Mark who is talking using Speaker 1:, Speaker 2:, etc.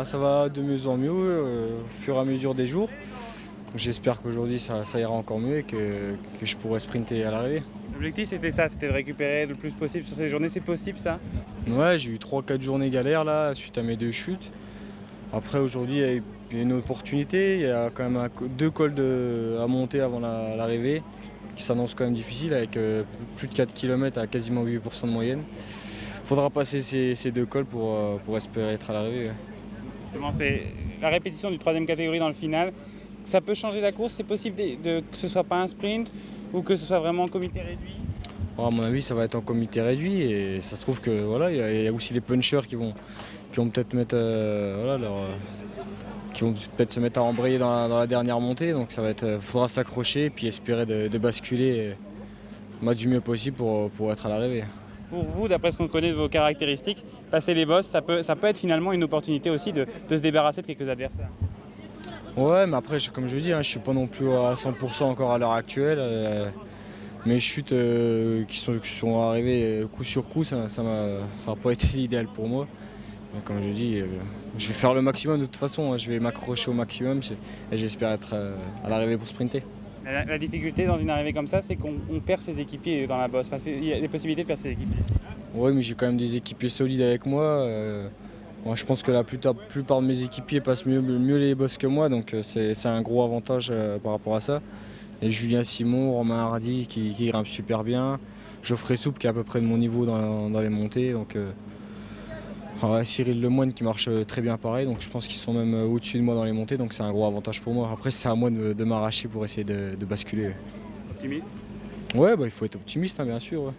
Speaker 1: Ça va de mieux en mieux au fur et à mesure des jours. J'espère qu'aujourd'hui ça ira encore mieux et que je pourrai sprinter à l'arrivée.
Speaker 2: L'objectif c'était ça, c'était de récupérer le plus possible sur ces journées, c'est possible ça?
Speaker 1: Ouais, j'ai eu 3-4 journées galères là suite à mes 2 chutes. Après aujourd'hui il y a une opportunité, il y a quand même 2 cols à monter avant l'arrivée qui s'annoncent quand même difficiles avec plus de 4 km à quasiment 8% de moyenne. Il faudra passer ces 2 cols pour espérer être à l'arrivée. Ouais.
Speaker 2: Justement, c'est la répétition du troisième catégorie dans le final. Ça peut changer la course, c'est possible que ce soit pas un sprint ou que ce soit vraiment en comité réduit.
Speaker 1: À mon avis, ça va être en comité réduit et ça se trouve que voilà, il y a aussi les punchers qui vont peut-être mettre qui vont peut-être se mettre à embrayer dans la dernière montée. Donc faudra s'accrocher et puis espérer de basculer du mieux possible pour être à l'arrivée.
Speaker 2: Pour vous, d'après ce qu'on connaît de vos caractéristiques, passer les bosses, ça peut être finalement une opportunité aussi de se débarrasser de quelques adversaires.
Speaker 1: Ouais, mais après, comme je dis, je suis pas non plus à 100% encore à l'heure actuelle. Mes chutes qui sont arrivées coup sur coup, ça n'a pas été l'idéal pour moi. Mais comme je dis, je vais faire le maximum de toute façon. Je vais m'accrocher au maximum et j'espère être à l'arrivée pour sprinter.
Speaker 2: La difficulté dans une arrivée comme ça, c'est qu'on perd ses équipiers dans la bosse. Enfin, il y a des possibilités de perdre ses équipiers.
Speaker 1: Oui, mais j'ai quand même des équipiers solides avec moi. Moi, je pense que la plupart de mes équipiers passent mieux les bosses que moi, donc c'est un gros avantage par rapport à ça. Et Julien Simon, Romain Hardy qui grimpe super bien, Geoffrey Soupe qui est à peu près de mon niveau dans les montées. Donc, Cyril Lemoine qui marche très bien pareil, donc je pense qu'ils sont même au-dessus de moi dans les montées, donc c'est un gros avantage pour moi. Après, c'est à moi de m'arracher pour essayer de basculer.
Speaker 2: Optimiste?
Speaker 1: Ouais, il faut être optimiste, bien sûr. Ouais.